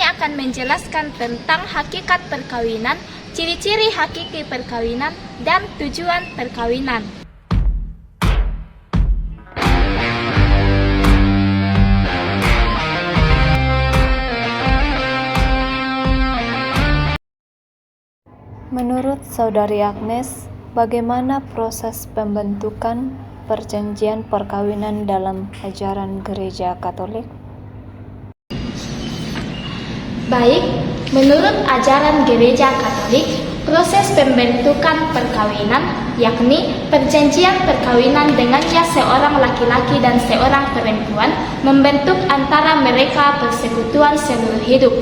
akan menjelaskan tentang hakikat perkawinan, ciri-ciri hakiki perkawinan, dan tujuan perkawinan. Menurut Saudari Agnes, bagaimana proses pembentukan perjanjian perkawinan dalam ajaran Gereja Katolik? Baik, menurut ajaran Gereja Katolik, proses pembentukan perkawinan yakni perjanjian perkawinan dengannya seorang laki-laki dan seorang perempuan membentuk antara mereka persekutuan seluruh hidup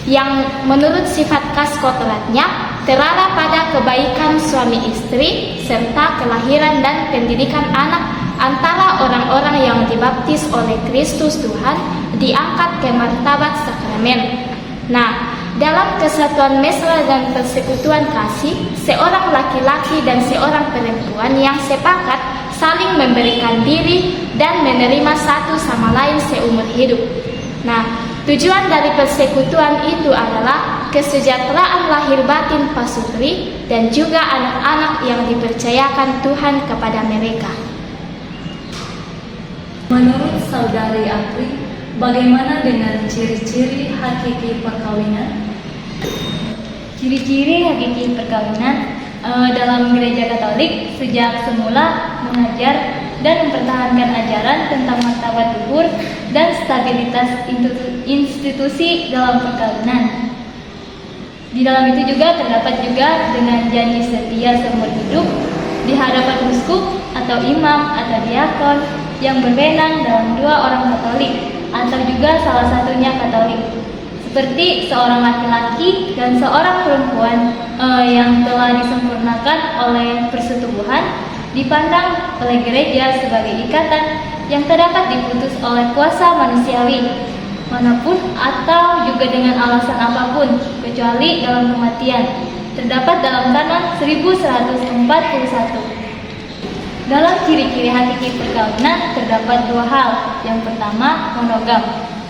yang menurut sifat khas kodratnya terarah pada kebaikan suami istri serta kelahiran dan pendidikan anak antara orang-orang yang dibaptis oleh Kristus Tuhan diangkat ke martabat sakramen. Nah, dalam kesatuan mesra dan persekutuan kasih, seorang laki-laki dan seorang perempuan yang sepakat saling memberikan diri dan menerima satu sama lain seumur hidup. Nah, tujuan dari persekutuan itu adalah kesejahteraan lahir batin pasutri dan juga anak-anak yang dipercayakan Tuhan kepada mereka. Menurut Saudari Apri, bagaimana dengan ciri-ciri hakiki perkawinan? Ciri-ciri hakiki perkawinan dalam Gereja Katolik sejak semula mengajar dan mempertahankan ajaran tentang martabat luhur dan stabilitas institusi dalam perkawinan. Di dalam itu juga terdapat juga dengan janji setia seumur hidup di hadapan uskup atau imam atau diakon yang berwenang dalam dua orang Katolik atau juga salah satunya Katolik, seperti seorang laki-laki dan seorang perempuan yang telah disempurnakan oleh persetubuhan dipandang oleh gereja sebagai ikatan yang terdapat diputus oleh kuasa manusiawi manapun atau juga dengan alasan apapun kecuali dalam kematian, terdapat dalam Kanon 1141. Dalam ciri-ciri hakiki perkawinan terdapat dua hal. Yang pertama, monogam.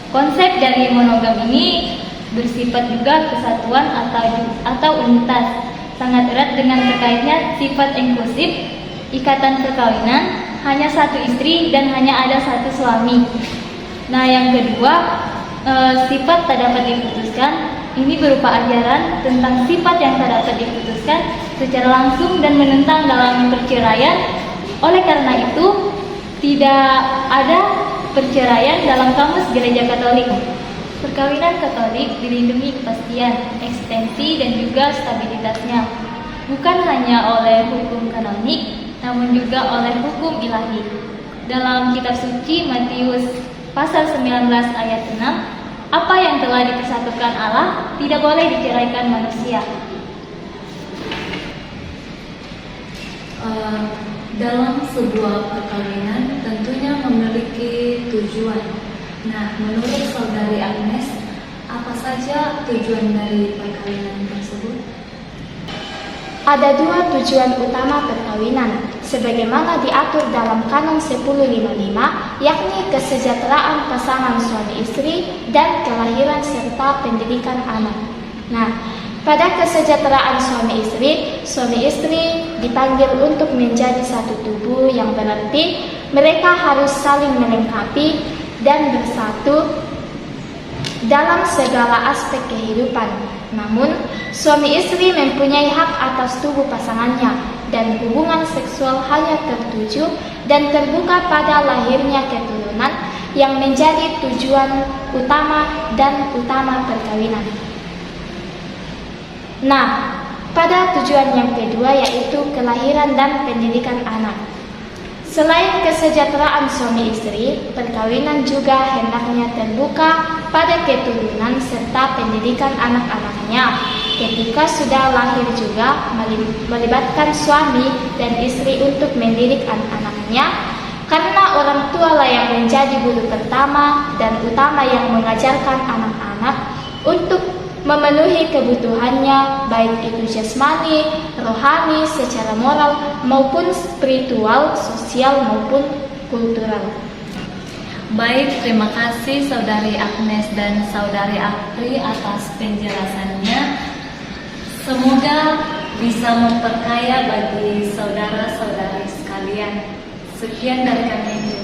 Konsep dari monogam ini bersifat juga kesatuan atau unitas, sangat erat dengan terkaitnya sifat inklusif, ikatan perkawinan, hanya satu istri dan hanya ada satu suami. Nah, yang kedua, sifat tak dapat diputuskan. Ini berupa ajaran tentang sifat yang tak dapat diputuskan secara langsung dan menentang dalam perceraian. Oleh karena itu, tidak ada perceraian dalam kamus Gereja Katolik. Perkawinan Katolik dilindungi kepastian, eksistensi, dan juga stabilitasnya, bukan hanya oleh hukum kanonik, namun juga oleh hukum ilahi. Dalam kitab suci Matius pasal 19 ayat 6, apa yang telah dipersatukan Allah tidak boleh diceraikan manusia. Dalam sebuah perkawinan tentunya memiliki tujuan. Nah, menurut Saudari Agnes, apa saja tujuan dari perkawinan tersebut? Ada dua tujuan utama perkawinan, sebagaimana diatur dalam Kanon 1055, yakni kesejahteraan pasangan suami istri dan kelahiran serta pendidikan anak. Nah, pada kesejahteraan suami istri dipanggil untuk menjadi satu tubuh, yang berarti mereka harus saling melengkapi dan bersatu dalam segala aspek kehidupan. Namun, suami istri mempunyai hak atas tubuh pasangannya dan hubungan seksual hanya tertuju dan terbuka pada lahirnya keturunan yang menjadi tujuan utama perkawinan. Nah, pada tujuan yang kedua yaitu kelahiran dan pendidikan anak. Selain kesejahteraan suami istri, perkawinan juga hendaknya terbuka pada keturunan serta pendidikan anak-anaknya. Ketika sudah lahir juga melibatkan suami dan istri untuk mendidik anak-anaknya, karena orang tua lah yang menjadi guru pertama dan utama yang mengajarkan anak-anak untuk memenuhi kebutuhannya, baik itu jasmani, rohani, secara moral maupun spiritual, sosial maupun kultural. Baik, terima kasih Saudari Agnes dan Saudari Apri atas penjelasannya. Semoga bisa memperkaya bagi saudara-saudari sekalian. Sekian dari kami.